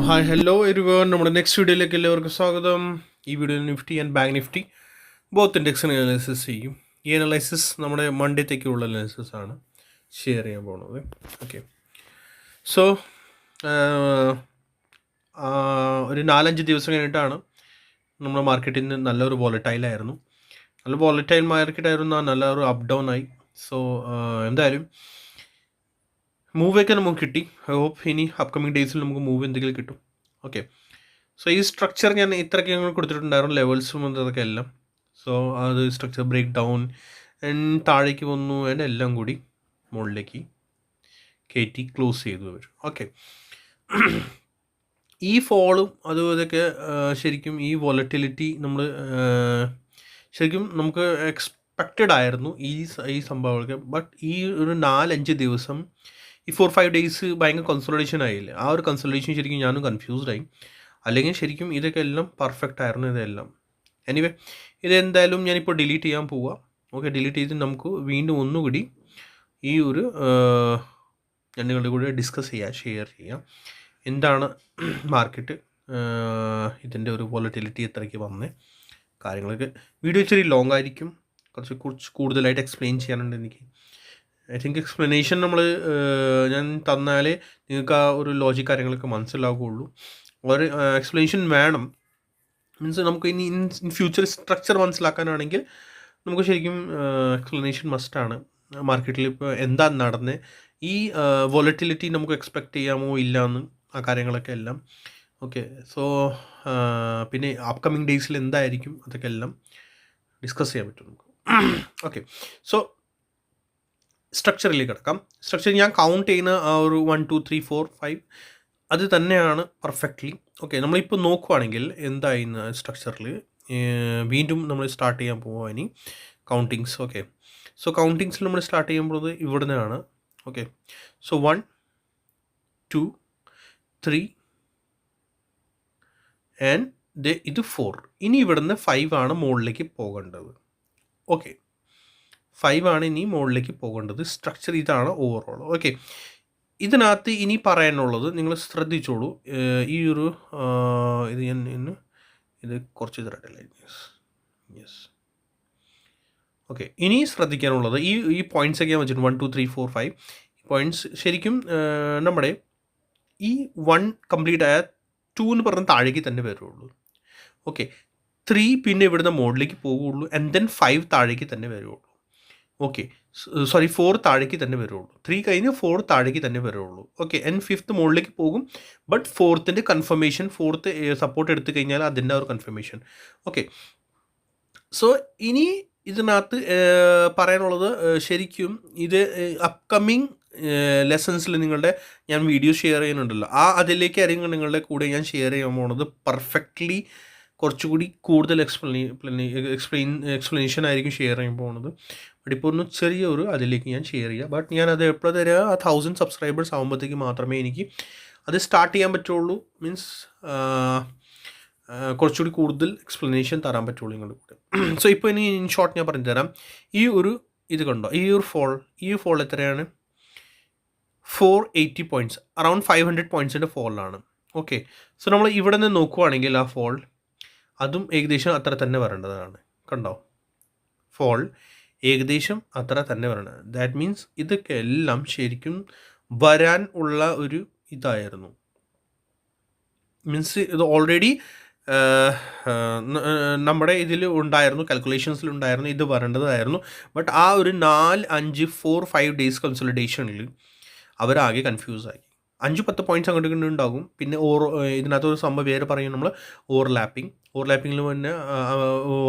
Hi hello everyone, നമ്മുടെ next വീഡിയോയിലേക്ക് എല്ലാവർക്കും സ്വാഗതം. ഈ വീഡിയോയിൽ Nifty and bank Nifty both ഇൻഡെക്സിന് അനാലിസിസ് ചെയ്യും. ഈ അനാലിസിസ് നമ്മുടെ മൺഡേത്തേക്കുള്ള അനാലിസിസ് ആണ് ഷെയർ ചെയ്യാൻ പോകുന്നത്. ഓക്കെ, സോ ഒരു 4-5 ദിവസം കഴിഞ്ഞിട്ടാണ് നമ്മുടെ മാർക്കറ്റിൽ നിന്ന് നല്ലൊരു വോളറ്റൈലായിരുന്നു. നല്ല വോളറ്റൈൽ മാർക്കറ്റായിരുന്നു, നല്ലൊരു അപ്പ് ഡൗൺ ആയി. സോ എന്തായാലും മൂവൊക്കെ നമുക്ക് കിട്ടി. ഐ ഹോപ്പ് ഇനി അപ്കമിങ് ഡേയ്സിൽ നമുക്ക് മൂവ് എന്തെങ്കിലും കിട്ടും. ഓക്കെ, സോ ഈ സ്ട്രക്ചർ ഞാൻ ഇത്രയ്ക്ക് ഞങ്ങൾ കൊടുത്തിട്ടുണ്ടായിരുന്നു, ലെവൽസും അതൊക്കെ എല്ലാം. സോ അത് സ്ട്രക്ചർ ബ്രേക്ക് ഡൗൺ ആൻഡ് താഴേക്ക് വന്നു ആൻഡ് എല്ലാം കൂടി മുകളിലേക്ക് കയറ്റി ക്ലോസ് ചെയ്തു അവർ. ഓക്കെ, ഈ ഫോളും അതും ഇതൊക്കെ ശരിക്കും ഈ വോളറ്റിലിറ്റി നമ്മൾ ശരിക്കും നമുക്ക് എക്സ്പെക്റ്റഡ് ആയിരുന്നു ഈ സംഭവങ്ങളൊക്കെ. ബട്ട് ഈ ഒരു 4-5 ദിവസം, ഈ 4-5 ഡേയ്സ് ഭയങ്കര കൺസോളിഡേഷൻ ആയില്ലേ. ആ ഒരു കൺസോളിഡേഷൻ ശരിക്കും ഞാനും കൺഫ്യൂസ്ഡ് ആയി. അല്ലെങ്കിൽ ശരിക്കും ഇതൊക്കെ എല്ലാം പെർഫെക്റ്റ് ആയിരുന്നു ഇതെല്ലാം. എനിവേ, ഇതെന്തായാലും ഞാനിപ്പോൾ ഡിലീറ്റ് ചെയ്യാൻ പോവുക. ഓക്കെ, ഡിലീറ്റ് ചെയ്ത് നമുക്ക് വീണ്ടും ഒന്നുകൂടി ഈ ഒരു ഞാൻ നിങ്ങളുടെ കൂടെ ഡിസ്കസ് ചെയ്യാം, ഷെയർ ചെയ്യാം എന്താണ് മാർക്കറ്റ്, ഇതിൻ്റെ ഒരു വോളറ്റിലിറ്റി എത്രയ്ക്ക് വന്നേ കാര്യങ്ങളൊക്കെ. വീഡിയോ ഇച്ചിരി ലോങ് ആയിരിക്കും, കുറച്ച് കൂടുതലായിട്ട് എക്സ്പ്ലെയിൻ ചെയ്യാനുണ്ട് എനിക്ക്. ഐ തിങ്ക് എക്സ്പ്ലനേഷൻ ഞാൻ തന്നാലേ നിങ്ങൾക്ക് ആ ഒരു ലോജിക് കാര്യങ്ങളൊക്കെ മനസ്സിലാവുകയുള്ളൂ. ഒരു എക്സ്പ്ലനേഷൻ വേണം. മീൻസ് നമുക്ക് ഇനി ഇൻ ഫ്യൂച്ചർ സ്ട്രക്ചർ മനസ്സിലാക്കാനാണെങ്കിൽ നമുക്ക് ശരിക്കും എക്സ്പ്ലനേഷൻ മസ്റ്റാണ്. മാർക്കറ്റിൽ ഇപ്പോൾ എന്താ നടന്നത്, ഈ വോളറ്റിലിറ്റി നമുക്ക് എക്സ്പെക്റ്റ് ചെയ്യാമോ ഇല്ല എന്ന്, ആ കാര്യങ്ങളൊക്കെ എല്ലാം. ഓക്കെ, സോ പിന്നെ അപ്കമിങ് ഡേയ്സിൽ എന്തായിരിക്കും അതൊക്കെ എല്ലാം ഡിസ്കസ് ചെയ്യാൻ പറ്റും നമുക്ക്. ഓക്കെ, സോ സ്ട്രക്ചറിലേക്ക് കിടക്കാം. സ്ട്രക്ചർ ഞാൻ കൗണ്ട് ചെയ്യുന്ന ആ ഒരു 1 2 3 4 5 അത് തന്നെയാണ് പെർഫെക്റ്റ്ലി. ഓക്കെ, നമ്മളിപ്പോൾ നോക്കുവാണെങ്കിൽ എന്തായിരുന്നു സ്ട്രക്ചറിൽ വീണ്ടും നമ്മൾ സ്റ്റാർട്ട് ചെയ്യാൻ പോവുക ഇനി കൗണ്ടിങ്സ്. ഓക്കെ, സോ കൗണ്ടിങ്സിൽ നമ്മൾ സ്റ്റാർട്ട് ചെയ്യുമ്പോൾ ഇവിടെ നിന്നാണ്. ഓക്കെ, സോ 1 2 3 ആൻഡ് ഇത് 4. ഇനി ഇവിടുന്ന് 5 ആണ് മുകളിലേക്ക് പോകേണ്ടത്. ഓക്കെ, 5 ആണ് ഇനി മുകളിലേക്ക് പോകേണ്ടത്. സ്ട്രക്ചർ ഇതാണ് ഓവറോൾ. ഓക്കെ, ഇതിനകത്ത് ഇനി പറയാനുള്ളത് നിങ്ങൾ ശ്രദ്ധിച്ചോളൂ. ഈ ഒരു ഇത് ഞാൻ ഇത് കുറച്ച് തരട്ടില്ല. യെസ്, ഓക്കെ, ഇനി ശ്രദ്ധിക്കാനുള്ളത് ഈ പോയിൻറ്റ്സ് ഒക്കെ വെച്ചിട്ട് 1 2 3 4 5 പോയിൻറ്റ്സ് ശരിക്കും നമ്മുടെ ഈ 1 കംപ്ലീറ്റ് ആയ 2 എന്ന് പറഞ്ഞ താഴേക്ക് തന്നെ വരുള്ളൂ. ഓക്കെ, 3 പിന്നെ ഇവിടുന്ന് മുകളിലേക്ക് പോകുള്ളൂ ആൻഡ് ദെൻ 5 താഴേക്ക് തന്നെ വരുള്ളൂ. ഓക്കെ, സോറി 4 താഴേക്ക് തന്നെ വരുള്ളൂ. 3 കഴിഞ്ഞ് 4 താഴേക്ക് തന്നെ വരുള്ളൂ. ഓക്കെ, ആൻഡ് 5th മുകളിലേക്ക് പോകും. But 4th confirmation, 4th support എടുത്തു കഴിഞ്ഞാൽ അതിൻ്റെ ഒരു കൺഫർമേഷൻ. ഓക്കെ, സോ ഇനി ഇതിനകത്ത് പറയാനുള്ളത് ശരിക്കും ഇത് അപ്കമിങ് ലെസൺസിൽ നിങ്ങളുടെ ഞാൻ വീഡിയോ ഷെയർ ചെയ്യുന്നുണ്ടല്ലോ, അതിലേക്ക് ആയിരിക്കും നിങ്ങളുടെ കൂടെ ഞാൻ ഷെയർ ചെയ്യാൻ പോകുന്നത്. പെർഫെക്റ്റ്ലി കുറച്ചുകൂടി കൂടുതൽ എക്സ്പ്ലനേഷൻ ആയിരിക്കും ഷെയർ ചെയ്യാൻ പോകുന്നത്. ബട്ട് ഇപ്പോൾ ഒന്ന് ചെറിയൊരു അതിലേക്ക് ഞാൻ ഷെയർ ചെയ്യുക. ബട്ട് ഞാനത് എപ്പോഴും തരിക 1000 സബ്സ്ക്രൈബേഴ്സ് ആകുമ്പോഴത്തേക്ക് മാത്രമേ എനിക്ക് അത് സ്റ്റാർട്ട് ചെയ്യാൻ പറ്റുള്ളൂ. മീൻസ് കുറച്ചുകൂടി കൂടുതൽ എക്സ്പ്ലനേഷൻ തരാൻ പറ്റുള്ളൂ നിങ്ങളുടെ കൂടെ. സോ ഇപ്പോൾ ഇനി ഇൻ ഷോർട്ട് ഞാൻ പറഞ്ഞു തരാം. ഈ ഒരു ഇത് കണ്ടോ, ഈ ഫോൾ എത്രയാണ്? 480 പോയിൻറ്റ്സ്, അറൗണ്ട് 500 പോയിൻറ്റ്സിൻ്റെ ഫോളിലാണ്. ഓക്കെ, സോ നമ്മൾ ഇവിടെ നിന്ന് നോക്കുവാണെങ്കിൽ ആ ഫോൾ അതും ഏകദേശം അത്ര തന്നെ വരേണ്ടതാണ്. കണ്ടോ, ഫോൾ ഏകദേശം അത്ര തന്നെ വരണം. ദാറ്റ് മീൻസ് ഇതൊക്കെ എല്ലാം ശരിക്കും വരാൻ ഉള്ള ഒരു ഇതായിരുന്നു. മീൻസ് ഇത് ഓൾറെഡി നമ്മുടെ ഇതിൽ ഉണ്ടായിരുന്നു, കാൽക്കുലേഷൻസിലുണ്ടായിരുന്നു, ഇത് വരേണ്ടതായിരുന്നു. ബട്ട് ആ ഒരു 4-5 ഡേയ്സ് കൺസോളിഡേഷനിൽ അവരാകെ കൺഫ്യൂസായി. 5-10 പോയിൻറ്റ്സ് അങ്ങോട്ട് ഉണ്ടാകും. പിന്നെ ഇതിനകത്തൊരു സംഭവം വേറെ പറയും, നമ്മൾ ഓവർലാപ്പിങ്ങിൽ തന്നെ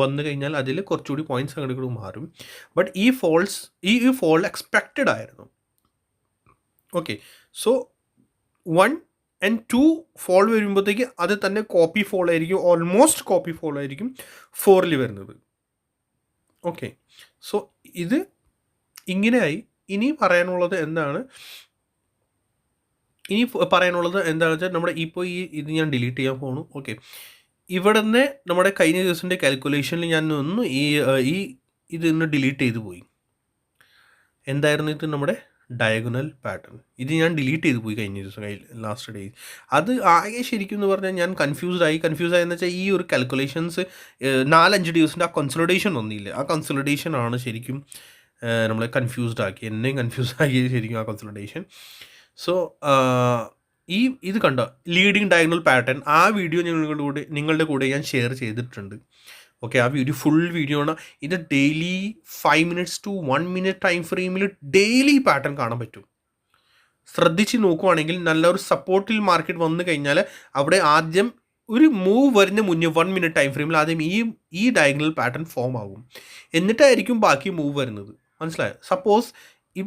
വന്നു കഴിഞ്ഞാൽ അതിൽ കുറച്ചുകൂടി പോയിൻറ്റ്സ് അങ്ങോട്ട് മാറും. ബട്ട് ഈ ഫോൾ എക്സ്പെക്റ്റഡ് ആയിരുന്നു. ഓക്കെ, സോ 1 and 2 ഫോൾ വരുമ്പോഴത്തേക്ക് അത് തന്നെ കോപ്പി ഫോൾ ആയിരിക്കും, ഓൾമോസ്റ്റ് കോപ്പി ഫോൾ ആയിരിക്കും 4ൽ വരുന്നത്. ഓക്കെ, സോ ഇത് ഇങ്ങനെയായി. ഇനി പറയാനുള്ളത് എന്താണെന്ന് വെച്ചാൽ നമ്മുടെ ഇപ്പോൾ ഇത് ഞാൻ ഡിലീറ്റ് ചെയ്യാൻ പോകുന്നു. ഓക്കെ, ഇവിടെ നിന്ന് നമ്മുടെ കഴിഞ്ഞ ദിവസത്തിൻ്റെ കാൽക്കുലേഷനിൽ ഞാൻ ഒന്ന് ഇത് ഡിലീറ്റ് ചെയ്തു പോയി. എന്തായിരുന്നു ഇത്? നമ്മുടെ ഡയഗണൽ പാറ്റേൺ. ഇത് ഞാൻ ഡിലീറ്റ് ചെയ്ത് പോയി കഴിഞ്ഞ ദിവസം ലാസ്റ്റ് ഡേയ്സ്. അത് ആകെ ശരിക്കും എന്ന് പറഞ്ഞാൽ ഞാൻ കൺഫ്യൂസ് ആയെന്ന് വെച്ചാൽ ഈ ഒരു കാൽക്കുലേഷൻസ് 4-5 ദിവസത്തിൻ്റെ ആ കൺസോളിഡേഷൻ വന്നില്ല. ആ കൺസോളിഡേഷൻ ആണ് ശരിക്കും നമ്മളെ കൺഫ്യൂസ്ഡ് ആക്കി, എന്നെയും കൺഫ്യൂസ്ഡ് ആക്കിയത് ശരിക്കും ആ കൺസോളിഡേഷൻ. സോ ഇത് കണ്ടോ ലീഡിങ് ഡയഗണൽ പാറ്റേൺ, ആ വീഡിയോ നിങ്ങളുടെ കൂടെ ഞാൻ ഷെയർ ചെയ്തിട്ടുണ്ട്. ഓക്കെ, ആ വീഡിയോ ഫുൾ വീഡിയോ ആണ്. ഇത് daily 5 minutes to 1 minute time ഫ്രെയിമിൽ ഡെയിലി പാറ്റേൺ കാണാൻ പറ്റും. ശ്രദ്ധിച്ച് നോക്കുവാണെങ്കിൽ നല്ലൊരു സപ്പോർട്ടിൽ മാർക്കറ്റ് വന്നു കഴിഞ്ഞാൽ അവിടെ ആദ്യം ഒരു മൂവ് വരുന്ന മുന്നേ 1 minute ടൈം ഫ്രെയിമിൽ ആദ്യം ഈ ഡയഗണൽ പാറ്റേൺ ഫോം ആകും, എന്നിട്ടായിരിക്കും ബാക്കി മൂവ് വരുന്നത്. മനസ്സിലായോ? സപ്പോസ്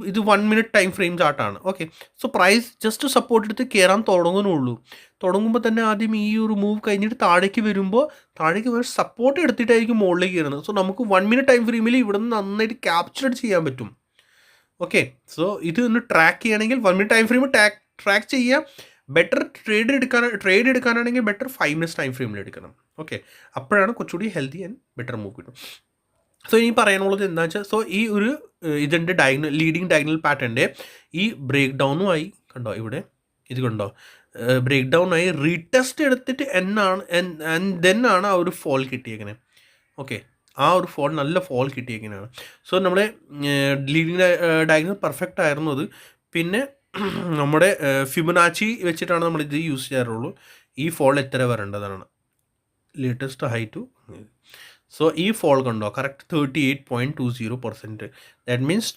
ഇത് 1 minute ടൈം ഫ്രെയിം ചാർട്ടാണ്. Okay, so price just support എടുത്ത് കയറാൻ തുടങ്ങുമ്പോൾ തന്നെ ആദ്യം ഈ ഒരു മൂവ് കഴിഞ്ഞിട്ട് താഴേക്ക് വരുമ്പോൾ സപ്പോർട്ട് എടുത്തിട്ടായിരിക്കും മുകളിലേക്ക് കയറുന്നത്. സോ നമുക്ക് 1 minute ടൈം ഫ്രെയിമിൽ ഇവിടെ നിന്ന് നന്നായിട്ട് ക്യാപ്ചർ ചെയ്യാൻ പറ്റും. ഓക്കെ, സോ ഇത് ഒന്ന് ട്രാക്ക് ചെയ്യണമെങ്കിൽ 1 minute ടൈം ഫ്രെയിം ട്രാക്ക് ചെയ്യുക. ബെറ്റർ ട്രേഡ് എടുക്കാനാണെങ്കിൽ ബെറ്റർ 5 minutes ടൈം ഫ്രെയിമിൽ എടുക്കണം. ഓക്കെ, അപ്പോഴാണ് കുറച്ചുകൂടി ഹെൽത്തി ആൻഡ് ബെറ്റർ മൂവ് കിട്ടും. സോ ഇനി പറയാനുള്ളത് എന്താ വെച്ചാൽ, സോ ഈ ഒരു ഇതിൻ്റെ ലീഡിങ് ഡയഗണൽ പാറ്റേണിൻ്റെ ഈ ബ്രേക്ക് ഡൗണുമായി കണ്ടോ, ഇവിടെ ഇത് കണ്ടോ ബ്രേക്ക് ഡൗൺ ആയി റീടെസ്റ്റ് എടുത്തിട്ട് ദെൻ ആണ് ആ ഒരു ഫോൾ കിട്ടിയേക്കണേ. ഓക്കെ, ആ ഒരു ഫോൾ നല്ല ഫോൾ കിട്ടിയേക്കണാണ്. സോ നമ്മുടെ ലീഡിങ് ഡയഗണൽ പെർഫെക്റ്റ് ആയിരുന്നു അത്. പിന്നെ നമ്മുടെ ഫിബൊനാച്ചി വെച്ചിട്ടാണ് നമ്മളിത് യൂസ് ചെയ്യാറുള്ളൂ. ഈ ഫോൾ എത്ര വരേണ്ടതാണ്, ലേറ്റസ്റ്റ് ഹൈ ടു. സോ ഈ ഫോൾ കണ്ടോ കറക്റ്റ് 38.20%. ദാറ്റ് മീൻസ്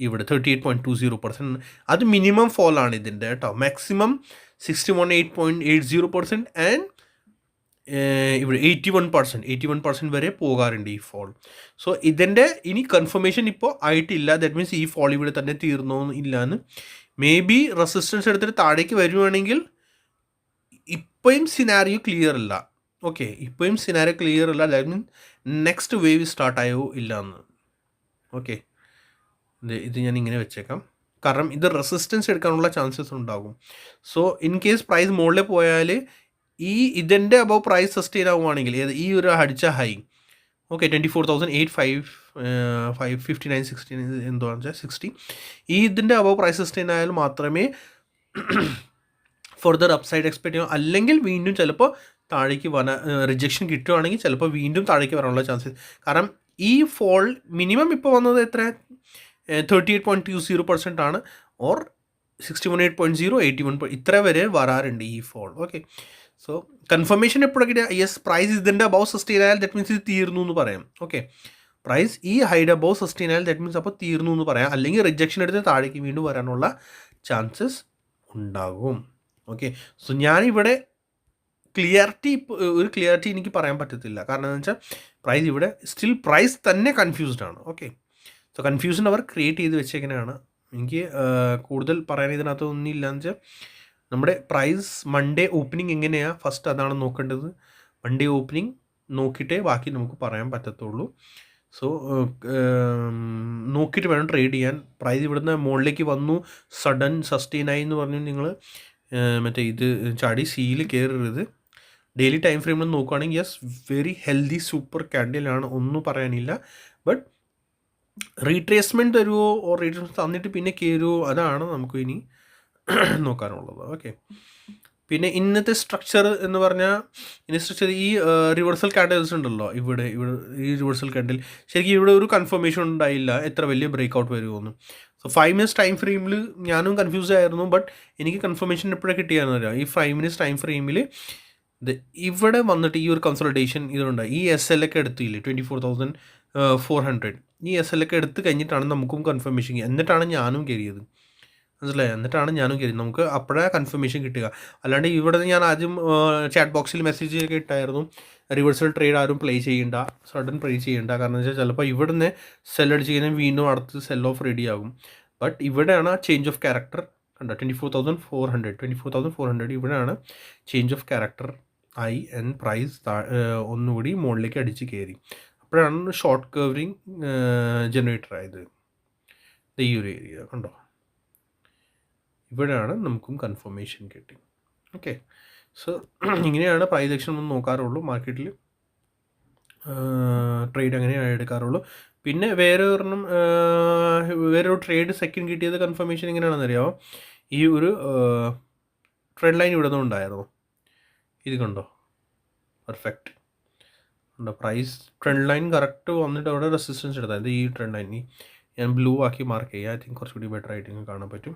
ഇവിടെ 38.20%. അത് മിനിമം ഫോൾ ആണ് ഇതിൻ്റെ കേട്ടോ. മാക്സിമം 61.80% ആൻഡ് ഇവിടെ 81% വരെ പോകാറുണ്ട് ഈ ഫോൾ. സോ ഇതിൻ്റെ ഇനി കൺഫർമേഷൻ ഇപ്പോൾ ആയിട്ടില്ല. ദാറ്റ് മീൻസ് ഈ ഫോൾ ഇവിടെ തന്നെ തീർന്നോ ഇല്ലാന്ന്. മേ ബി റെസിസ്റ്റൻസ് എടുത്തിട്ട് താഴേക്ക് വരുവാണെങ്കിൽ ഇപ്പോഴും സിനാരിയോ ക്ലിയർ അല്ല. ഓക്കെ, ഇപ്പോഴും സിനാരിയോ ക്ലിയർ അല്ല. ദാറ്റ് മീൻസ് നെക്സ്റ്റ് വേവ് സ്റ്റാർട്ടായോ ഇല്ല എന്ന്. ഓക്കെ, ഇത് ഞാൻ ഇങ്ങനെ വെച്ചേക്കാം, കാരണം ഇത് റെസിസ്റ്റൻസ് എടുക്കാനുള്ള ചാൻസസ് ഉണ്ടാകും. സോ ഇൻ കേസ് പ്രൈസ് മുകളിൽ പോയാൽ ഇതിൻ്റെ അബവ് പ്രൈസ് സസ്റ്റെയിൻ ആവുകയാണെങ്കിൽ ഈ ഒരു അടിച്ച ഹൈ, ഓക്കെ 24,859 എന്താണെന്ന് വെച്ചാൽ 60, ഇതിൻ്റെ അബവ് പ്രൈസ് സസ്റ്റെയിൻ ആയാൽ മാത്രമേ ഫർദർ അപ്സൈഡ് എക്സ്പെക്ട് ചെയ്യും. അല്ലെങ്കിൽ വീണ്ടും ചിലപ്പോൾ താഴേക്ക് റിജക്ഷൻ കിട്ടുകയാണെങ്കിൽ ചിലപ്പോൾ വീണ്ടും താഴേക്ക് വരാനുള്ള ചാൻസസ്. കാരണം ഈ ഫോൾ മിനിമം ഇപ്പോൾ വന്നത് എത്ര 38.20% ആണ്, ഓർ 61.80, 81 ഇത്ര വരെ വരാറുണ്ട് ഈ ഫോൾ. ഓക്കെ, സോ കൺഫർമേഷൻ എപ്പോഴൊക്കെ യെസ് പ്രൈസ് ഇതിൻ്റെ അബവ് സസ്റ്റെയിൻ ആയാൽ ദാറ്റ് മീൻസ് ഇത് തീർന്നു എന്ന് പറയാം. ഓക്കെ, പ്രൈസ് ഈ ഹൈഡ് അബവ് സസ്റ്റെയിൻ ആയാൽ ദാറ്റ് മീൻസ് അപ്പോൾ തീർന്നു എന്ന് പറയാം. അല്ലെങ്കിൽ റിജക്ഷൻ എടുത്ത് താഴേക്ക് വീണ്ടും വരാനുള്ള ചാൻസസ് ഉണ്ടാകും. ഓക്കെ, സോ ഞാനിവിടെ ഒരു ക്ലിയറിറ്റി എനിക്ക് പറയാൻ പറ്റത്തില്ല. കാരണം എന്താണെന്ന് വെച്ചാൽ പ്രൈസ് ഇവിടെ സ്റ്റിൽ പ്രൈസ് തന്നെ കൺഫ്യൂസ്ഡ് ആണ്. ഓക്കെ, സോ കൺഫ്യൂഷൻ അവർ ക്രിയേറ്റ് ചെയ്ത് വെച്ചേക്കുന്നതാണ്. എനിക്ക് കൂടുതൽ പറയാൻ ഇതിനകത്ത് ഒന്നുമില്ല എന്ന് വെച്ചാൽ നമ്മുടെ പ്രൈസ് മൺഡേ ഓപ്പണിംഗ് എങ്ങനെയാണ് ഫസ്റ്റ് അതാണ് നോക്കേണ്ടത്. മൺഡേ ഓപ്പണിംഗ് നോക്കിയിട്ടേ ബാക്കി നമുക്ക് പറയാൻ പറ്റത്തുള്ളൂ. സോ നോക്കിയിട്ട് വേണം ട്രേഡ് ചെയ്യാൻ. പ്രൈസ് ഇവിടുന്ന് മുകളിലേക്ക് വന്നു സഡൻ സസ്റ്റെയിൻ ആയി എന്ന് പറഞ്ഞു നിങ്ങൾ മറ്റേ ഇത് ചാടി സീൽ കയറരുത്. ഡെയിലി ടൈം ഫ്രെയിമിൽ നോക്കുകയാണെങ്കിൽ യെസ് വെരി ഹെൽത്തി സൂപ്പർ ക്യാൻഡിലാണ്, ഒന്നും പറയാനില്ല. ബട്ട് റീട്രേസ്മെൻറ്റ് തരുമോ ഓർ റീട്രേസ്മെൻറ്റ് തന്നിട്ട് പിന്നെ കയറുമോ, അതാണ് നമുക്ക് ഇനി നോക്കാനുള്ളത്. ഓക്കെ, പിന്നെ ഇന്നത്തെ സ്ട്രക്ചർ എന്ന് പറഞ്ഞാൽ സ്ട്രക്ചർ ഈ റിവേഴ്സൽ ക്യാൻഡിൽസ് ഉണ്ടല്ലോ, ഇവിടെ ഈ റിവേഴ്സൽ ക്യാൻഡിൽ ശരിക്കും ഇവിടെ ഒരു കൺഫർമേഷൻ ഉണ്ടായില്ല എത്ര വലിയ ബ്രേക്ക് ഔട്ട് വരുമെന്ന്. സോ 5 minutes ടൈം ഫ്രെയിമിൽ ഞാനും കൺഫ്യൂസ് ആയിരുന്നു. ബട്ട് എനിക്ക് കൺഫർമേഷൻ എപ്പോഴാണ് കിട്ടിയായിരുന്നില്ല. ഈ 5 minutes ടൈം ഫ്രെയിമിൽ ഇവിടെ വന്നിട്ട് ഈ ഒരു കൺസൾട്ടേഷൻ ഇതുണ്ട്. ഈ SL ഒക്കെ എടുത്തില്ലേ 24,400, ഈ SL ഒക്കെ എടുത്ത് കഴിഞ്ഞിട്ടാണ് നമുക്കും കൺഫർമേഷൻ, എന്നിട്ടാണ് ഞാനും കയറിയത്. മനസ്സിലായി, എന്നിട്ടാണ് ഞാനും കയറിയത്. നമുക്ക് അപ്പോഴാണ് കൺഫർമേഷൻ കിട്ടുക. അല്ലാണ്ട് ഇവിടെ ഞാൻ ആദ്യം ചാറ്റ് ബോക്സിൽ മെസ്സേജ് ഒക്കെ ഇട്ടായിരുന്നു, റിവേഴ്സൽ ട്രേഡ് ആരും പ്ലേ ചെയ്യേണ്ട, സഡൻ പ്ലേ ചെയ്യേണ്ട. കാരണം എന്ന് വെച്ചാൽ ചിലപ്പോൾ ഇവിടെ നിന്ന് സെൽ അടിച്ച് കഴിഞ്ഞാൽ വീണ്ടും അടുത്ത് സെൽ ഓഫ് റെഡി ആകും. ബട്ട് ഇവിടെയാണ് ചേഞ്ച് ഓഫ് ക്യാരക്ടർ കണ്ടോ, 24,400 ഇവിടെയാണ് ചേഞ്ച് ഓഫ് ക്യാരക്ടർ ആയി ആൻഡ് പ്രൈസ് ഒന്നുകൂടി മുകളിലേക്ക് അടിച്ച് കയറി. അപ്പോഴാണ് ഷോർട്ട് കവറിങ് ജനറേറ്റർ ആയത്. ഈ ഒരു ഏരിയ കണ്ടോ, ഇവിടെയാണ് നമുക്കും കൺഫർമേഷൻ കിട്ടി. ഓക്കെ, സോ ഇങ്ങനെയാണ് പ്രൈസ് ആക്ഷൻ ഒന്ന് നോക്കാറുള്ളൂ മാർക്കറ്റിൽ, ട്രേഡ് അങ്ങനെയാണ് എടുക്കാറുള്ളൂ. പിന്നെ വേറൊരു ട്രേഡ് സെക്കൻഡ് കിട്ടിയത് കൺഫർമേഷൻ എങ്ങനെയാണെന്നറിയാമോ? ഈ ഒരു ട്രെൻഡ് ലൈൻ ഇവിടെ നിന്ന് ഉണ്ടായിരുന്നു, ഇത് കണ്ടോ, പെർഫെക്റ്റ് ഉണ്ടോ? പ്രൈസ് ട്രെൻഡ് ലൈൻ കറക്റ്റ് വന്നിട്ട് അവിടെ റെസിസ്റ്റൻസ് എടുത്താൽ ഈ ട്രെൻഡ് ലൈൻ ഞാൻ ബ്ലൂ ആക്കി മാർക്ക് ചെയ്യുക. ഐ തിങ്ക് കുറച്ചുകൂടി ബെറ്റർ ആയിട്ട് നിങ്ങൾക്ക് കാണാൻ പറ്റും.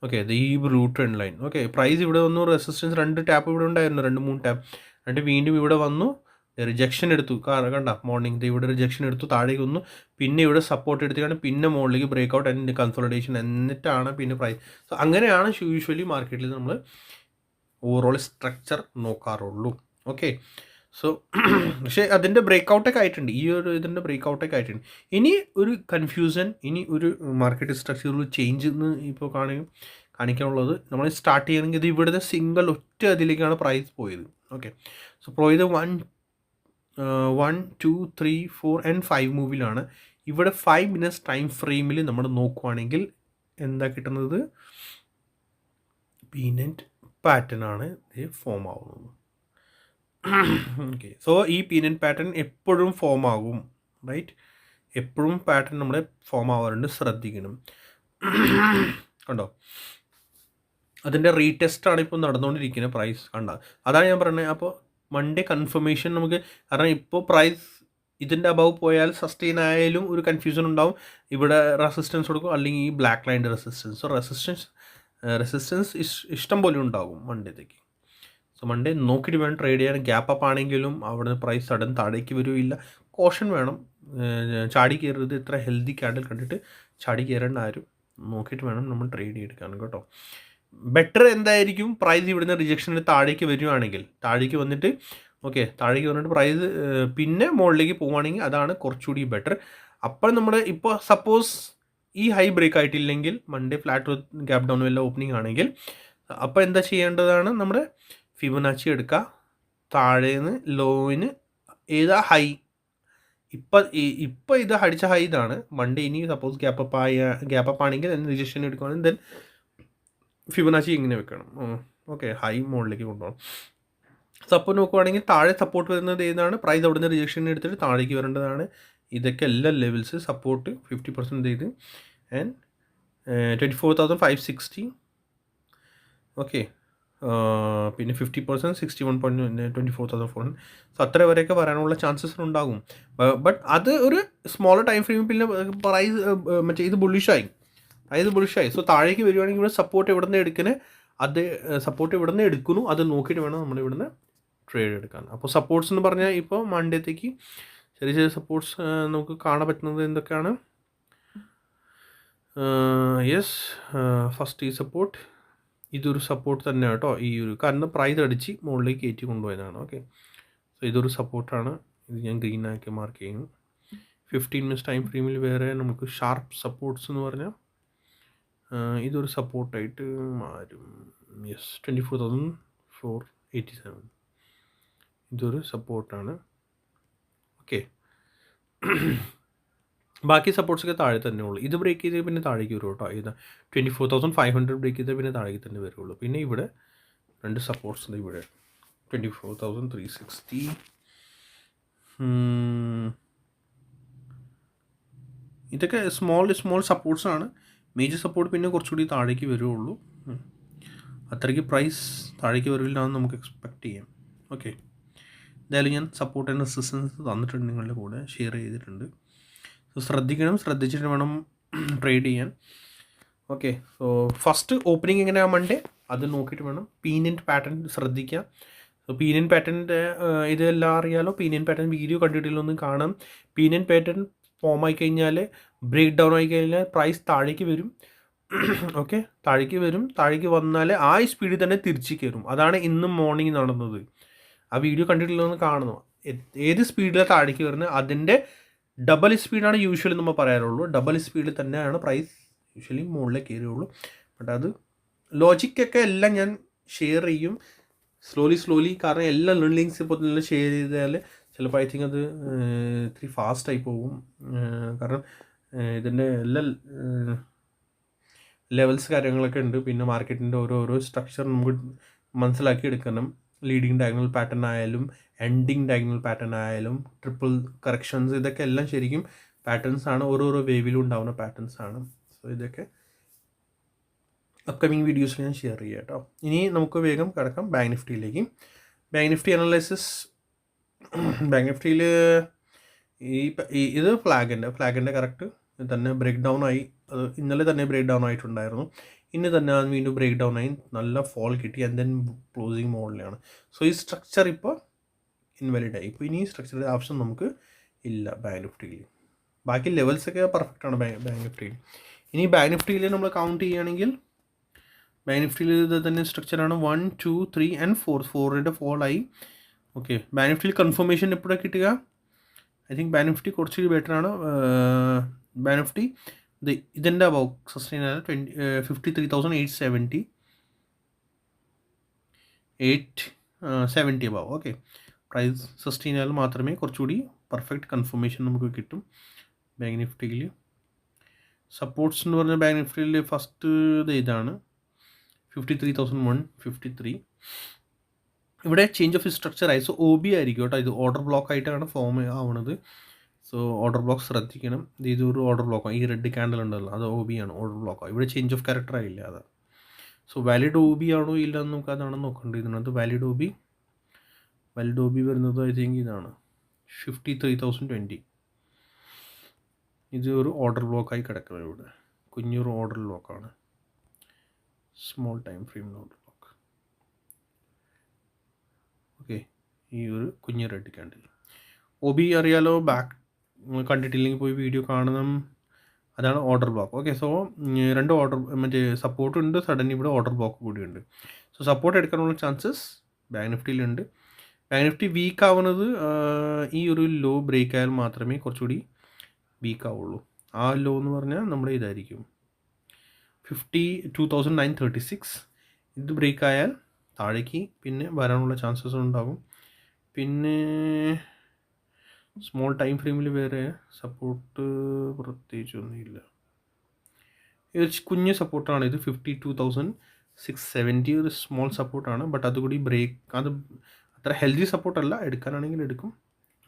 ഓക്കെ, ഇത് ഈ blue trend line. Okay, price ഇവിടെ വന്നു, റെസിസ്റ്റൻസ് 2 ടാപ്പ് ഇവിടെ ഉണ്ടായിരുന്നു, 2-3 ടാപ്പ്, എന്നിട്ട് വീണ്ടും ഇവിടെ വന്നു, റിജക്ഷൻ എടുത്തു. കണ്ട മോർണിംഗ് ഇവിടെ റിജക്ഷൻ എടുത്തു, താഴേക്ക് വന്നു, പിന്നെ ഇവിടെ സപ്പോർട്ട് എടുത്തിട്ടാണ് പിന്നെ മുകളിലേക്ക് ബ്രേക്ക് ഔട്ട് ആൻഡ് കൺസോളിഡേഷൻ, എന്നിട്ടാണ് പിന്നെ പ്രൈസ്. സോ അങ്ങനെയാണ് യൂഷ്വലി മാർക്കറ്റിൽ നമ്മൾ ഓവറോൾ സ്ട്രക്ചർ നോക്കാറുള്ളൂ. ഓക്കെ, സോ പക്ഷേ അതിൻ്റെ ബ്രേക്ക് ഔട്ടൊക്കെ ആയിട്ടുണ്ട്, ഈ ഒരു ഇതിൻ്റെ ബ്രേക്ക് ഔട്ടൊക്കെ ആയിട്ടുണ്ട്. ഇനി ഒരു കൺഫ്യൂഷൻ, ഇനി ഒരു മാർക്കറ്റ് സ്ട്രക്ചറിൽ ചേഞ്ച് എന്ന് ഇപ്പോൾ കാണിക്കാനുള്ളത്, നമ്മൾ സ്റ്റാർട്ട് ചെയ്യണമെങ്കിൽ ഇത് ഇവിടുത്തെ സിംഗിൾ ഒറ്റ അതിലേക്കാണ് പ്രൈസ് പോയത്. ഓക്കെ, സോ പോയത് 1, 2, 3, 4 and 5 മൂവിലാണ്. ഇവിടെ 5 minutes ടൈം ഫ്രെയിമിൽ നമ്മൾ നോക്കുവാണെങ്കിൽ എന്താ കിട്ടുന്നത്? പീനറ്റ് പാറ്റേൺ ആണ് ഇത് ഫോം ആവുന്നത്. ഓക്കെ, സോ ഈ പീനറ്റ് പാറ്റേൺ എപ്പോഴും ഫോം ആകും, റൈറ്റ്? എപ്പോഴും പാറ്റേൺ നമ്മുടെ ഫോം ആവാറുണ്ട്, ശ്രദ്ധിക്കണം. കണ്ടോ, അതിൻ്റെ റീടെസ്റ്റാണ് ഇപ്പോൾ നടന്നുകൊണ്ടിരിക്കുന്നത് പ്രൈസ്. കണ്ട, അതാണ് ഞാൻ പറഞ്ഞത്. അപ്പോൾ മൺഡേ കൺഫർമേഷൻ നമുക്ക്, കാരണം ഇപ്പോൾ പ്രൈസ് ഇതിൻ്റെ അബവ് പോയാൽ സസ്റ്റെയിൻ ആയാലും ഒരു കൺഫ്യൂഷൻ ഉണ്ടാവും. ഇവിടെ റെസിസ്റ്റൻസ് കൊടുക്കും, അല്ലെങ്കിൽ ഈ ബ്ലാക്ക് ലൈൻ്റെ റെസിസ്റ്റൻസ്. സോ റെസിസ്റ്റൻസ് ഇഷ്ടം പോലെ ഉണ്ടാകും മൺഡേത്തേക്ക്. സോ മൺഡേ നോക്കിയിട്ട് വേണം ട്രേഡ് ചെയ്യാൻ. ഗ്യാപ്പ് അപ്പ് ആണെങ്കിലും അവിടെ പ്രൈസ് സഡൻ താഴേക്ക് വരുമില്ല, കോഷൻ വേണം. ചാടി കയറരുത്. ഇത്ര ഹെൽത്തി ക്യാൻഡിൽ കണ്ടിട്ട് ചാടി കയറേണ്ട ആരും നോക്കിയിട്ട് വേണം നമ്മൾ ട്രേഡ് ചെയ്തെടുക്കാൻ കേട്ടോ. ബെറ്റർ എന്തായിരിക്കും? പ്രൈസ് ഇവിടുന്ന് റിജക്ഷനിൽ താഴേക്ക് വരുവാണെങ്കിൽ, താഴേക്ക് വന്നിട്ട് താഴേക്ക് വന്നിട്ട് പ്രൈസ് പിന്നെ മുകളിലേക്ക് പോവുകയാണെങ്കിൽ അതാണ് കുറച്ചുകൂടി ബെറ്റർ. അപ്പോൾ നമ്മുടെ ഇപ്പോൾ സപ്പോസ് ഈ ഹൈ ബ്രേക്ക് ആയിട്ടില്ലെങ്കിൽ, മൺഡേ ഫ്ലാറ്റ് ഗ്യാപ്പ് ഡൗൺ വല്ല ഓപ്പണിംഗ് ആണെങ്കിൽ, അപ്പോൾ എന്താ ചെയ്യേണ്ടതാണ്? നമ്മുടെ ഫിബൊനാച്ചി എടുക്കുക, താഴേന്ന് ലോയിന് ഏതാ ഹൈ, ഇപ്പം ഇത് അടിച്ച ഹൈ ഇതാണ്. മൺഡേ ഇനി സപ്പോസ് ഗ്യാപ്പ് അപ്പ് ആണെങ്കിൽ റിജക്ഷൻ എടുക്കുകയാണെങ്കിൽ ദെൻ ഫിബൊനാച്ചി ഇങ്ങനെ വെക്കണം. ഓക്കെ, ഹൈ മുകളിലേക്ക് കൊണ്ടുപോകണം. സപ്പോർട്ട് നോക്കുവാണെങ്കിൽ താഴെ സപ്പോർട്ട് വരുന്നത് ഏതാണ്? പ്രൈസ് അവിടെ നിന്ന് റിജക്ഷൻ എടുത്തിട്ട് താഴേക്ക് വരേണ്ടതാണ്. ഇതൊക്കെ എല്ലാ ലെവൽസ് സപ്പോർട്ട് 50% ചെയ്ത് ആൻഡ് 24,560. ഓക്കെ, പിന്നെ 50% 61.24,400. സോ അത്ര വരെയൊക്കെ വരാനുള്ള ചാൻസസ് ഉണ്ടാകും. ബട്ട് അത് ഒരു സ്മോളർ ടൈം ഫ്രെയിമിൽ പിന്നെ പ്രൈസ് ഇത് ബുള്ളിഷായി. സോ താഴേക്ക് വരുവാണെങ്കിൽ ഇവിടെ സപ്പോർട്ട് എവിടെ നിന്ന് എടുക്കുന്നത്, അത് സപ്പോർട്ട് ഇവിടെ നിന്ന് എടുക്കുന്നു, അത് നോക്കിയിട്ട് വേണം നമ്മൾ ഇവിടുന്ന് ട്രേഡ് എടുക്കാൻ. അപ്പോൾ സപ്പോർട്ട്സ് എന്ന് പറഞ്ഞാൽ ഇപ്പോൾ മൺഡേത്തേക്ക് ചെറിയ ചെറിയ സപ്പോർട്ട്സ് നമുക്ക് കാണാൻ പറ്റുന്നത് എന്തൊക്കെയാണ്? ഫസ്റ്റ് ഈ സപ്പോർട്ട്, ഇതൊരു സപ്പോർട്ട് തന്നെ കേട്ടോ. ഈ ഒരു കാരണം പ്രൈസ് അടിച്ച് മുകളിലേക്ക് കയറ്റി കൊണ്ടുപോയതാണ്. ഓക്കെ, സോ ഇതൊരു സപ്പോർട്ടാണ്. ഇത് ഞാൻ ഗ്രീനാക്കി മാർക്ക് ചെയ്യുന്നു. 15 minutes ടൈം ഫ്രെയിമിൽ വേറെ നമുക്ക് ഷാർപ്പ് സപ്പോർട്ട്സ് എന്ന് പറഞ്ഞാൽ ഇതൊരു സപ്പോർട്ടായിട്ട് മാറും. 24,487 ഇതൊരു സപ്പോർട്ടാണ്. ഓക്കെ, ബാക്കി സപ്പോർട്ട്സൊക്കെ താഴെ തന്നെ ഉള്ളൂ. ഇത് ബ്രേക്ക് ചെയ്ത് പിന്നെ താഴേക്ക് വരും കേട്ടോ. ഇത് 24,500 ബ്രേക്ക് ചെയ്താൽ പിന്നെ താഴേക്ക് തന്നെ വരുള്ളൂ. പിന്നെ ഇവിടെ 2 സപ്പോർട്ട്സ് ഉണ്ട്. ഇവിടെ 24,360. ഇതൊക്കെ സ്മോൾ സപ്പോർട്ട്സാണ്. മേജർ സപ്പോർട്ട് പിന്നെ കുറച്ചുകൂടി താഴേക്ക് വരുള്ളൂ. അത്രയ്ക്ക് പ്രൈസ് താഴേക്ക് വരില്ല എന്ന് നമുക്ക് എക്സ്പെക്റ്റ് ചെയ്യാം. ഓക്കെ, എന്തായാലും ഞാൻ സപ്പോർട്ട് ആൻഡ് റെസിസ്റ്റൻസ് തന്നിട്ടുണ്ട്, നിങ്ങളുടെ കൂടെ ഷെയർ ചെയ്തിട്ടുണ്ട്. സോ ശ്രദ്ധിച്ചിട്ട് വേണം ട്രേഡ് ചെയ്യാൻ. ഓക്കെ, സോ ഫസ്റ്റ് ഓപ്പണിംഗ് എങ്ങനെയാണ് മൺഡേ അത് നോക്കിയിട്ട് വേണം. പീനറ്റ് പാറ്റേൺ ശ്രദ്ധിക്കുക. സോ പീനറ്റ് പാറ്റേണിൻ്റെ ഇതെല്ലാം അറിയാലോ. പീനറ്റ് പാറ്റേൺ വീഡിയോ കണ്ടിട്ടില്ലൊന്നും കാണാം. പീനറ്റ് പാറ്റേൺ ഫോം ആയി കഴിഞ്ഞാൽ, ബ്രേക്ക് ഡൗൺ ആയി കഴിഞ്ഞാൽ പ്രൈസ് താഴേക്ക് വരും. ഓക്കെ, താഴേക്ക് വന്നാൽ ആ സ്പീഡിൽ തന്നെ തിരിച്ച് കയറും. അതാണ് ഇന്നും മോർണിംഗ് നടന്നത്. ആ വീഡിയോ കണ്ടിട്ടില്ലെന്ന് കാണുന്നു. ഏത് സ്പീഡിലാണ് താഴേക്ക് വരുന്നത് അതിൻ്റെ ഡബിൾ സ്പീഡാണ് യൂഷ്വലി നമ്മൾ പറയാറുള്ളൂ. ഡബിൾ സ്പീഡിൽ തന്നെയാണ് പ്രൈസ് യൂഷ്വലി മുകളിലേക്ക് കയറുള്ളൂ. ബട്ട് അത് ലോജിക്കൊക്കെ എല്ലാം ഞാൻ ഷെയർ ചെയ്യും സ്ലോലി. കാരണം എല്ലാ ലിങ്ക്സ് ഇപ്പോൾ ഷെയർ ചെയ്താൽ ചിലപ്പോൾ ഐ തിങ്ക് അത് ഇത്തിരി ഫാസ്റ്റായി പോകും. കാരണം ഇതിൻ്റെ എല്ലാ ലെവൽസ് കാര്യങ്ങളൊക്കെ ഉണ്ട്. പിന്നെ മാർക്കറ്റിൻ്റെ ഓരോ സ്ട്രക്ചർ നമുക്ക് മനസ്സിലാക്കി എടുക്കണം. ലീഡിങ് ഡയഗണൽ പാറ്റേൺ ആയാലും എൻഡിങ് ഡയഗണൽ പാറ്റേൺ ആയാലും ട്രിപ്പിൾ കറക്ഷൻസ്, ഇതൊക്കെ എല്ലാം ശരിക്കും പാറ്റേൺസ് ആണ്, ഓരോരോ വേവിലും ഉണ്ടാവുന്ന പാറ്റേൺസ് ആണ്. സോ ഇതൊക്കെ അപ്കമിങ് വീഡിയോസിൽ ഞാൻ ഷെയർ ചെയ്യാം കേട്ടോ. ഇനി നമുക്ക് വേഗം കിടക്കാം ബാങ്ക് നിഫ്റ്റിയിലേക്ക്. Bank Nifty analysis. ബാങ്ക് നിഫ്റ്റിയിൽ ഇത് ഫ്ലാഗിൻ്റെ കറക്റ്റ് തന്നെ ബ്രേക്ക് ഡൗൺ ആയി. അത് ഇന്നലെ തന്നെ ബ്രേക്ക് ഡൗൺ ആയിട്ടുണ്ടായിരുന്നു. ഇന്ന് തന്നെ അത് വീണ്ടും ബ്രേക്ക് ഡൗൺ ആയി നല്ല ഫോൾ കിട്ടി ആൻഡ് ദെൻ ക്ലോസിങ് മോഡലാണ്. സോ ഈ സ്ട്രക്ചർ ഇപ്പോൾ ഇൻവാലിഡ് ആയി. ഇപ്പോൾ ഇനി ഈ സ്ട്രക്ചറിൻ്റെ ആവശ്യം നമുക്ക് ഇല്ല ബാങ്ക് നിഫ്റ്റിയിൽ. ബാക്കി ലെവൽസൊക്കെ പെർഫെക്റ്റാണ് ബാങ്ക് നിഫ്റ്റിയിൽ. ഇനി ബാങ്ക് നിഫ്റ്റിയിൽ നമ്മൾ കൗണ്ട് ചെയ്യുകയാണെങ്കിൽ ബാങ്ക് നിഫ്റ്റിയിൽ ഇത് തന്നെ സ്ട്രക്ചറാണ്. 1 2 3 ആൻഡ് 4 ഫോളായി. ഓക്കെ, ബാങ്ക് നിഫ്റ്റിയിൽ കൺഫർമേഷൻ എപ്പോഴാണ് കിട്ടുക? ഐ തിങ്ക് ബാങ്ക് നിഫ്റ്റി കുറച്ച് ബെറ്ററാണ്. ബാങ്ക് നിഫ്റ്റി ഇതിൻ്റെ അബവ് സസ്റ്റെയിൻ ആയാൽ 53,870 870 അബവ്. ഓക്കെ, പ്രൈസ് സസ്റ്റെയിൻ ആയാൽ മാത്രമേ കുറച്ചുകൂടി പെർഫെക്റ്റ് കൺഫർമേഷൻ നമുക്ക് കിട്ടും ബാങ്ക് നിഫ്റ്റിയിൽ. സപ്പോർട്ട്സ് എന്ന് പറഞ്ഞാൽ ബാങ്ക് നിഫ്റ്റിയിൽ ഫസ്റ്റ് ഇതാണ് 53,153. ഇവിടെ ചേഞ്ച് ഓഫ് സ്ട്രക്ചർ ആയി. സോ ഒ ബി ആയിരിക്കും കേട്ടോ. ഇത് ഓർഡർ ബ്ലോക്ക് ആയിട്ടാണ് ഫോം ആവുന്നത്. സോ ഓർഡർ ബ്ലോക്ക് ശ്രദ്ധിക്കണം. ഇതൊരു ഓർഡർ ബ്ലോക്കാണ്. ഈ റെഡ് ക്യാൻഡിൽ ഉണ്ടല്ലോ, അത് ഒ ബി ആണ്, ഓർഡർ ബ്ലോക്കാണ്. ഇവിടെ ചേഞ്ച് ഓഫ് ക്യാരക്ടർ ആയില്ല അത്. സോ വാലിഡ് ഒ ബി ആണോ ഇല്ല എന്ന് നമുക്ക് അതാണ് നോക്കേണ്ടത്. ഇതിനകത്ത് വാലിഡ് ഒ ബി വരുന്നത് ഐ തിങ്ക് ഇതാണ് 53,020. ഇത് ഒരു ഓർഡർ ബ്ലോക്കായി കിടക്കുന്നത്. ഇവിടെ കുഞ്ഞൊരു ഓർഡർ ബ്ലോക്കാണ്, small time frame order block. Okay, ഈ ഒരു കുഞ്ഞ് റെഡ് ക്യാൻഡിൽ ഒ ബി അറിയാലോ. ബാക്ക് കണ്ടിട്ടില്ലെങ്കിൽ പോയി വീഡിയോ കാണണം. അതാണ് ഓർഡർ ബ്ലോക്ക്. ഓക്കെ, സോ രണ്ട് ഓർഡർ മറ്റേ സപ്പോർട്ട് ഉണ്ട്, സഡൻ ഇവിടെ ഓർഡർ ബ്ലോക്ക് കൂടിയുണ്ട്. സോ സപ്പോർട്ട് എടുക്കാനുള്ള ചാൻസസ് ബാങ്ക് നിഫ്റ്റിയിലുണ്ട്. ബാങ്ക് നിഫ്റ്റി വീക്ക് ആവുന്നത് ഈ ഒരു ലോ ബ്രേക്ക് ആയാൽ മാത്രമേ കുറച്ചുകൂടി വീക്ക് ആവുള്ളൂ. ആ ലോ എന്ന് പറഞ്ഞാൽ നമ്മുടെ ഇതായിരിക്കും 52,936. ഇത് ബ്രേക്ക് ആയാൽ താഴേക്ക് പിന്നെ വരാനുള്ള ചാൻസസ് ഉണ്ടാകും. പിന്നെ സ്മോൾ ടൈം ഫ്രെയിമിൽ വേറെ സപ്പോർട്ട് പ്രത്യേകിച്ചൊന്നുമില്ല. ഇത് കുഞ്ഞ് സപ്പോർട്ടാണ്. ഇത് 52,670 ഒരു സ്മോൾ സപ്പോർട്ടാണ്. ബട്ട് അതുകൂടി ബ്രേക്ക്, അത് അത്ര ഹെൽത്തി സപ്പോർട്ടല്ല. എടുക്കാനാണെങ്കിൽ എടുക്കും.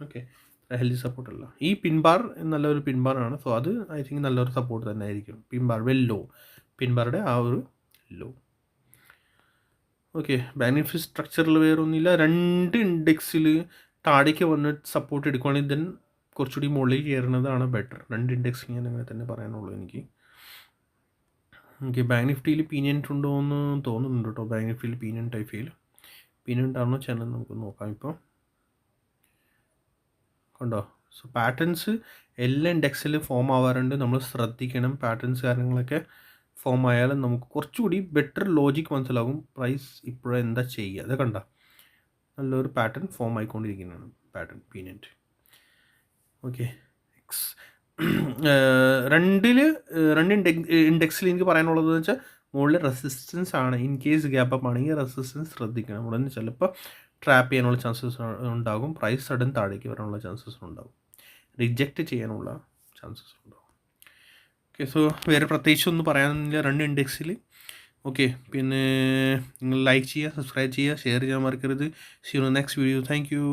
ഓക്കെ, അത്ര ഹെൽത്തി സപ്പോർട്ടല്ല. ഈ പിൻബാർ നല്ലൊരു പിൻബാറാണ്. സോ അത് ഐ തിങ്ക് നല്ലൊരു സപ്പോർട്ട് തന്നെ ആയിരിക്കും. പിൻബാർ വെൽ ലോ, പിൻബാറുടെ ആ ഒരു ലോ. ഓക്കെ, ബാങ്ക് നിഫ്റ്റി സ്ട്രക്ചറിൽ വേറെ ഒന്നുമില്ല. രണ്ട് ഇൻഡെക്സിൽ താഴേക്ക് വന്നിട്ട് സപ്പോർട്ട് എടുക്കുകയാണെങ്കിൽ ദെൻ കുറച്ചുകൂടി മുകളിൽ കയറുന്നതാണ് ബെറ്റർ. രണ്ട് ഇൻഡെക്സ് ഞാൻ അങ്ങനെ തന്നെ പറയാനുള്ളൂ എനിക്ക്. ഓക്കെ, ബാങ്ക് നിഫ്റ്റിയിൽ പീനിയൻറ്റ് ഉണ്ടോ എന്ന് തോന്നുന്നുണ്ട് കേട്ടോ. ബാങ്ക് നിഫ്റ്റിയിൽ പീനിയൻറ്റ് ടൈപ്പിൽ പീനിയൻറ്റ് ആണോ ചാനൽ നമുക്ക് നോക്കാം. ഇപ്പോൾ കണ്ടോ? സോ പാറ്റേൺസ് എല്ലാ ഇൻഡെക്സിൽ ഫോം ആവാറുണ്ട്. നമ്മൾ ശ്രദ്ധിക്കണം. പാറ്റേൺസ് കാര്യങ്ങളൊക്കെ ഫോം ആയാലും നമുക്ക് കുറച്ചുകൂടി ബെറ്റർ ലോജിക്ക് മനസ്സിലാകും. പ്രൈസ് ഇപ്പോഴും എന്താ ചെയ്യുക, അത് കണ്ട നല്ലൊരു പാറ്റേൺ ഫോം ആയിക്കൊണ്ടിരിക്കുന്നതാണ്. പാറ്റേൺ പീനിയൻറ്റ്. ഓക്കെ, രണ്ട് ഇൻഡെക്സിൽ എനിക്ക് പറയാനുള്ളത് എന്ന് വെച്ചാൽ മുകളിൽ റെസിസ്റ്റൻസ് ആണ്. ഇൻ കേസ് ഗ്യാപ്പ് അപ്പ് ആണെങ്കിൽ റെസിസ്റ്റൻസ് ശ്രദ്ധിക്കണം. ഉടനെ ചിലപ്പോൾ ട്രാപ്പ് ചെയ്യാനുള്ള ചാൻസസ് ഉണ്ടാകും. പ്രൈസ് സഡൻ താഴേക്ക് വരാനുള്ള ചാൻസസ് ഉണ്ടാകും. റിജക്റ്റ് ചെയ്യാനുള്ള ചാൻസസ് ഉണ്ടാകും. ഓക്കെ, സോ വേറെ പ്രത്യേകിച്ചൊന്നും പറയാനില്ല രണ്ട് ഇൻഡെക്സിൽ. ഓക്കെ, പിന്നെ നിങ്ങൾ ലൈക്ക് ചെയ്യുക, സബ്സ്ക്രൈബ് ചെയ്യുക, ഷെയർ ചെയ്യാൻ മറക്കരുത്. See you next video. Thank U.